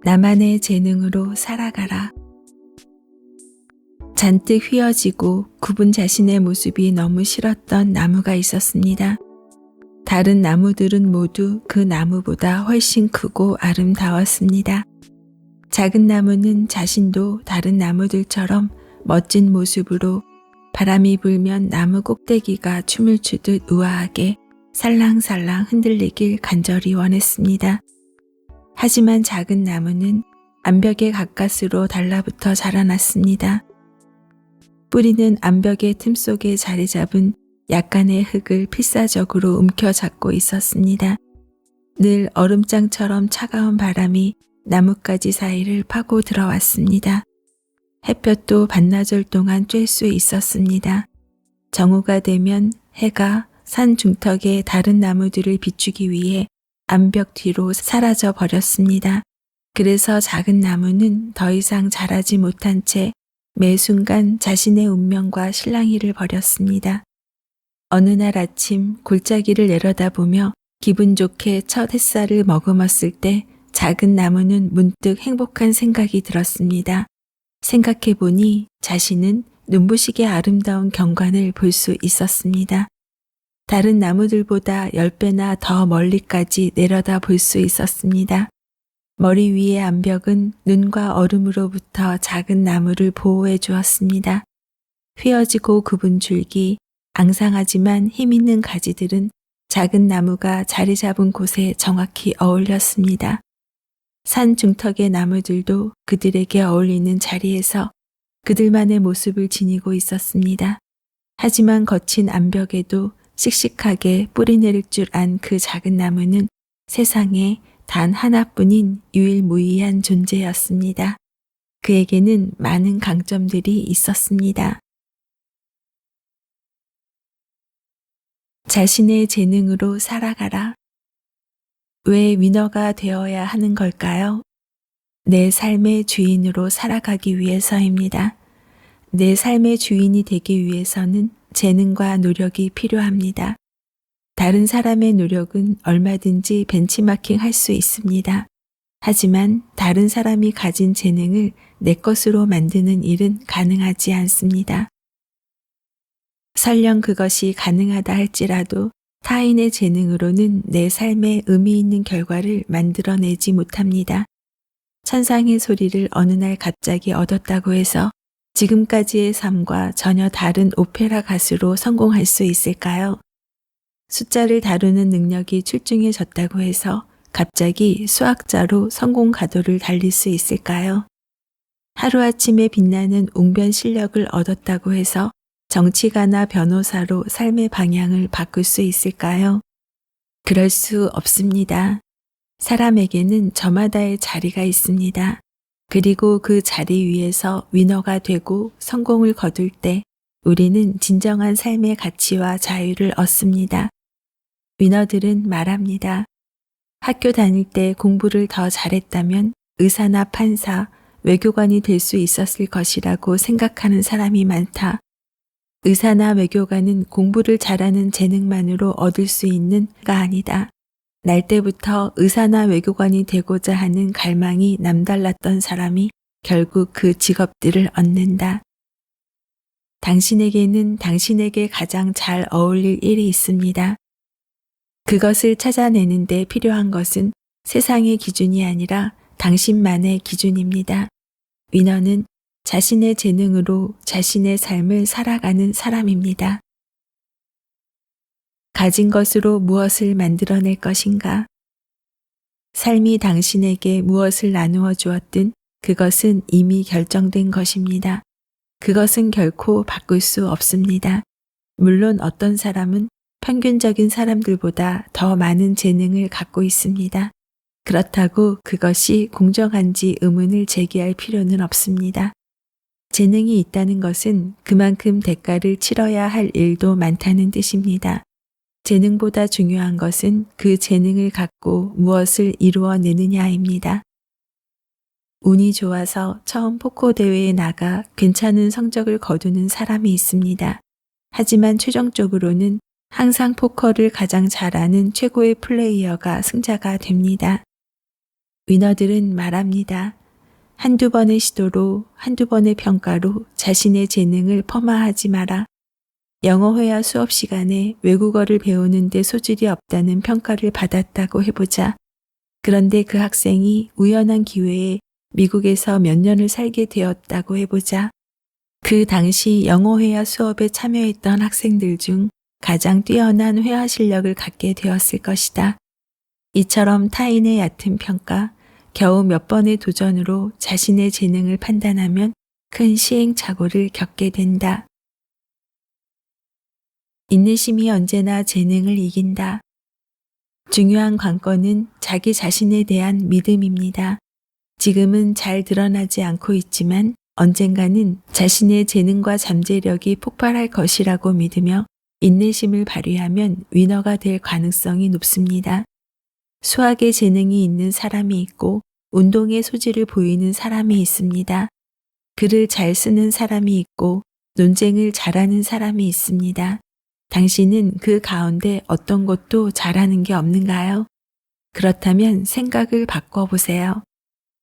나만의 재능으로 살아가라. 잔뜩 휘어지고 굽은 자신의 모습이 너무 싫었던 나무가 있었습니다. 다른 나무들은 모두 그 나무보다 훨씬 크고 아름다웠습니다. 작은 나무는 자신도 다른 나무들처럼 멋진 모습으로 바람이 불면 나무 꼭대기가 춤을 추듯 우아하게 살랑살랑 흔들리길 간절히 원했습니다. 하지만 작은 나무는 암벽에 가까스로 달라붙어 자라났습니다. 뿌리는 암벽의 틈 속에 자리 잡은 약간의 흙을 필사적으로 움켜잡고 있었습니다. 늘 얼음장처럼 차가운 바람이 나뭇가지 사이를 파고 들어왔습니다. 햇볕도 반나절 동안 쬐 수 있었습니다. 정오가 되면 해가 산 중턱의 다른 나무들을 비추기 위해 암벽 뒤로 사라져 버렸습니다. 그래서 작은 나무는 더 이상 자라지 못한 채 매 순간 자신의 운명과 실랑이를 벌였습니다. 어느 날 아침 골짜기를 내려다보며 기분 좋게 첫 햇살을 머금었을 때 작은 나무는 문득 행복한 생각이 들었습니다. 생각해보니 자신은 눈부시게 아름다운 경관을 볼 수 있었습니다. 다른 나무들보다 10배나 더 멀리까지 내려다 볼 수 있었습니다. 머리 위의 암벽은 눈과 얼음으로부터 작은 나무를 보호해 주었습니다. 휘어지고 굽은 줄기, 앙상하지만 힘있는 가지들은 작은 나무가 자리 잡은 곳에 정확히 어울렸습니다. 산 중턱의 나무들도 그들에게 어울리는 자리에서 그들만의 모습을 지니고 있었습니다. 하지만 거친 암벽에도 씩씩하게 뿌리 내릴 줄 안 그 작은 나무는 세상에 단 하나뿐인 유일무이한 존재였습니다. 그에게는 많은 강점들이 있었습니다. 자신의 재능으로 살아가라. 왜 위너가 되어야 하는 걸까요? 내 삶의 주인으로 살아가기 위해서입니다. 내 삶의 주인이 되기 위해서는 재능과 노력이 필요합니다. 다른 사람의 노력은 얼마든지 벤치마킹 할 수 있습니다. 하지만 다른 사람이 가진 재능을 내 것으로 만드는 일은 가능하지 않습니다. 설령 그것이 가능하다 할지라도 타인의 재능으로는 내 삶에 의미 있는 결과를 만들어내지 못합니다. 천상의 소리를 어느 날 갑자기 얻었다고 해서 지금까지의 삶과 전혀 다른 오페라 가수로 성공할 수 있을까요? 숫자를 다루는 능력이 출중해졌다고 해서 갑자기 수학자로 성공 가도를 달릴 수 있을까요? 하루아침에 빛나는 웅변 실력을 얻었다고 해서 정치가나 변호사로 삶의 방향을 바꿀 수 있을까요? 그럴 수 없습니다. 사람에게는 저마다의 자리가 있습니다. 그리고 그 자리 위에서 위너가 되고 성공을 거둘 때 우리는 진정한 삶의 가치와 자유를 얻습니다. 위너들은 말합니다. 학교 다닐 때 공부를 더 잘했다면 의사나 판사, 외교관이 될 수 있었을 것이라고 생각하는 사람이 많다. 의사나 외교관은 공부를 잘하는 재능만으로 얻을 수 있는 가 아니다. 날 때부터 의사나 외교관이 되고자 하는 갈망이 남달랐던 사람이 결국 그 직업들을 얻는다. 당신에게는 당신에게 가장 잘 어울릴 일이 있습니다. 그것을 찾아내는 데 필요한 것은 세상의 기준이 아니라 당신만의 기준입니다. 위너는 자신의 재능으로 자신의 삶을 살아가는 사람입니다. 가진 것으로 무엇을 만들어낼 것인가? 삶이 당신에게 무엇을 나누어 주었든 그것은 이미 결정된 것입니다. 그것은 결코 바꿀 수 없습니다. 물론 어떤 사람은 평균적인 사람들보다 더 많은 재능을 갖고 있습니다. 그렇다고 그것이 공정한지 의문을 제기할 필요는 없습니다. 재능이 있다는 것은 그만큼 대가를 치러야 할 일도 많다는 뜻입니다. 재능보다 중요한 것은 그 재능을 갖고 무엇을 이루어내느냐입니다. 운이 좋아서 처음 포커 대회에 나가 괜찮은 성적을 거두는 사람이 있습니다. 하지만 최종적으로는 항상 포커를 가장 잘하는 최고의 플레이어가 승자가 됩니다. 위너들은 말합니다. 한두 번의 시도로, 한두 번의 평가로 자신의 재능을 폄하하지 마라. 영어 회화 수업 시간에 외국어를 배우는데 소질이 없다는 평가를 받았다고 해보자. 그런데 그 학생이 우연한 기회에 미국에서 몇 년을 살게 되었다고 해보자. 그 당시 영어 회화 수업에 참여했던 학생들 중 가장 뛰어난 회화 실력을 갖게 되었을 것이다. 이처럼 타인의 얕은 평가, 겨우 몇 번의 도전으로 자신의 재능을 판단하면 큰 시행착오를 겪게 된다. 인내심이 언제나 재능을 이긴다. 중요한 관건은 자기 자신에 대한 믿음입니다. 지금은 잘 드러나지 않고 있지만 언젠가는 자신의 재능과 잠재력이 폭발할 것이라고 믿으며 인내심을 발휘하면 위너가 될 가능성이 높습니다. 수학의 재능이 있는 사람이 있고 운동의 소질을 보이는 사람이 있습니다. 글을 잘 쓰는 사람이 있고 논쟁을 잘하는 사람이 있습니다. 당신은 그 가운데 어떤 것도 잘하는 게 없는가요? 그렇다면 생각을 바꿔보세요.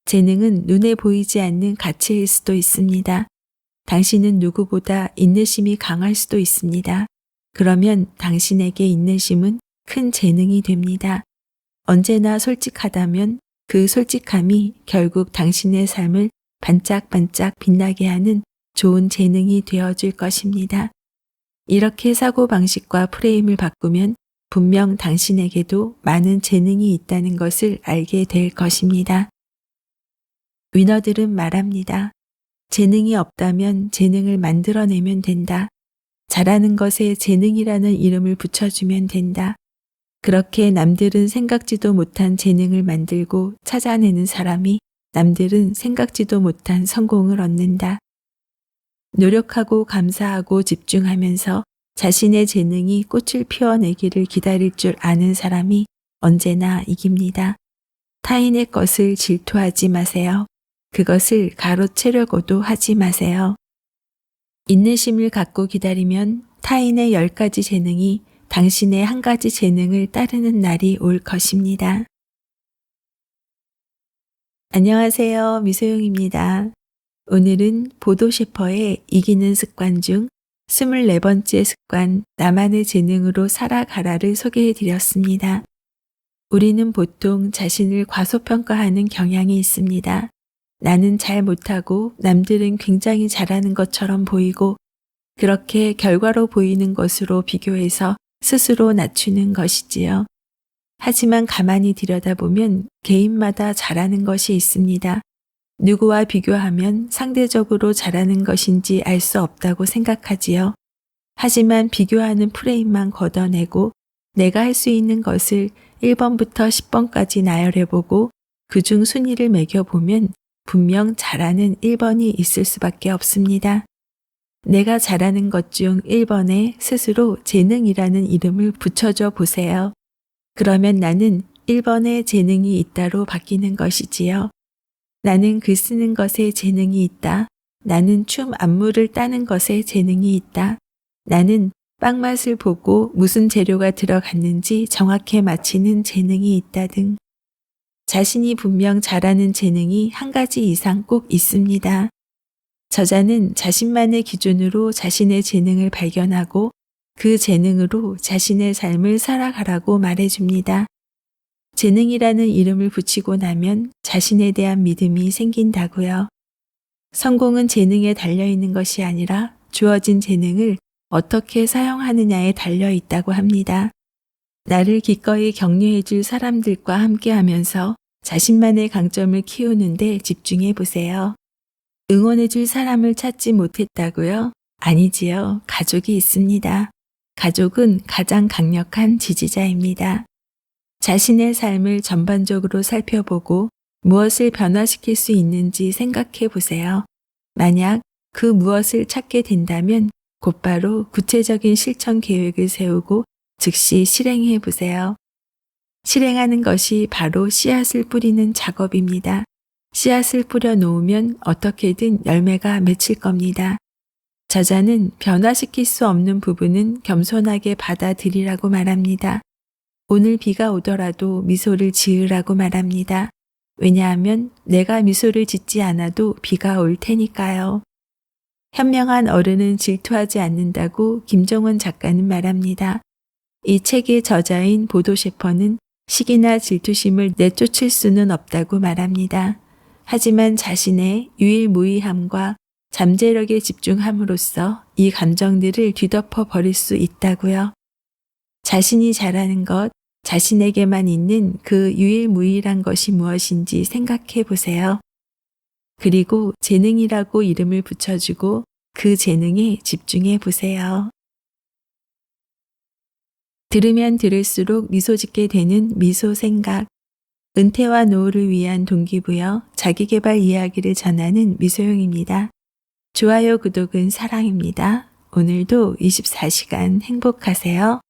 재능은 눈에 보이지 않는 가치일 수도 있습니다. 당신은 누구보다 인내심이 강할 수도 있습니다. 그러면 당신에게 인내심은 큰 재능이 됩니다. 언제나 솔직하다면 그 솔직함이 결국 당신의 삶을 반짝반짝 빛나게 하는 좋은 재능이 되어줄 것입니다. 이렇게 사고방식과 프레임을 바꾸면 분명 당신에게도 많은 재능이 있다는 것을 알게 될 것입니다. 위너들은 말합니다. 재능이 없다면 재능을 만들어내면 된다. 잘하는 것에 재능이라는 이름을 붙여주면 된다. 그렇게 남들은 생각지도 못한 재능을 만들고 찾아내는 사람이 남들은 생각지도 못한 성공을 얻는다. 노력하고 감사하고 집중하면서 자신의 재능이 꽃을 피워내기를 기다릴 줄 아는 사람이 언제나 이깁니다. 타인의 것을 질투하지 마세요. 그것을 가로채려고도 하지 마세요. 인내심을 갖고 기다리면 타인의 10가지 재능이 당신의 한 가지 재능을 따르는 날이 올 것입니다. 안녕하세요. 미소영입니다. 오늘은 보도 셰퍼의 이기는 습관 중 24번째 습관 나만의 재능으로 살아가라를 소개해 드렸습니다. 우리는 보통 자신을 과소평가하는 경향이 있습니다. 나는 잘 못하고 남들은 굉장히 잘하는 것처럼 보이고 그렇게 결과로 보이는 것으로 비교해서 스스로 낮추는 것이지요. 하지만 가만히 들여다보면 개인마다 잘하는 것이 있습니다. 누구와 비교하면 상대적으로 잘하는 것인지 알 수 없다고 생각하지요. 하지만 비교하는 프레임만 걷어내고 내가 할 수 있는 것을 1번부터 10번까지 나열해보고 그중 순위를 매겨보면 분명 잘하는 1번이 있을 수밖에 없습니다. 내가 잘하는 것 중 1번에 스스로 재능이라는 이름을 붙여줘 보세요. 그러면 나는 1번에 재능이 있다로 바뀌는 것이지요. 나는 글 쓰는 것에 재능이 있다. 나는 춤 안무를 따는 것에 재능이 있다. 나는 빵 맛을 보고 무슨 재료가 들어갔는지 정확히 맞히는 재능이 있다 등. 자신이 분명 잘하는 재능이 한 가지 이상 꼭 있습니다. 저자는 자신만의 기준으로 자신의 재능을 발견하고 그 재능으로 자신의 삶을 살아가라고 말해줍니다. 재능이라는 이름을 붙이고 나면 자신에 대한 믿음이 생긴다고요. 성공은 재능에 달려있는 것이 아니라 주어진 재능을 어떻게 사용하느냐에 달려있다고 합니다. 나를 기꺼이 격려해 줄 사람들과 함께하면서 자신만의 강점을 키우는데 집중해 보세요. 응원해 줄 사람을 찾지 못했다고요? 아니지요. 가족이 있습니다. 가족은 가장 강력한 지지자입니다. 자신의 삶을 전반적으로 살펴보고 무엇을 변화시킬 수 있는지 생각해 보세요. 만약 그 무엇을 찾게 된다면 곧바로 구체적인 실천 계획을 세우고 즉시 실행해 보세요. 실행하는 것이 바로 씨앗을 뿌리는 작업입니다. 씨앗을 뿌려 놓으면 어떻게든 열매가 맺힐 겁니다. 저자는 변화시킬 수 없는 부분은 겸손하게 받아들이라고 말합니다. 오늘 비가 오더라도 미소를 지으라고 말합니다. 왜냐하면 내가 미소를 짓지 않아도 비가 올 테니까요. 현명한 어른은 질투하지 않는다고 김정원 작가는 말합니다. 이 책의 저자인 보도 셰퍼는 시기나 질투심을 내쫓을 수는 없다고 말합니다. 하지만 자신의 유일무이함과 잠재력에 집중함으로써 이 감정들을 뒤덮어 버릴 수 있다고요. 자신이 잘하는 것, 자신에게만 있는 그 유일무이한 것이 무엇인지 생각해 보세요. 그리고 재능이라고 이름을 붙여주고 그 재능에 집중해 보세요. 들으면 들을수록 미소 짓게 되는 미소 생각. 은퇴와 노후를 위한 동기부여 자기계발 이야기를 전하는 미소용입니다. 좋아요, 구독은 사랑입니다. 오늘도 24시간 행복하세요.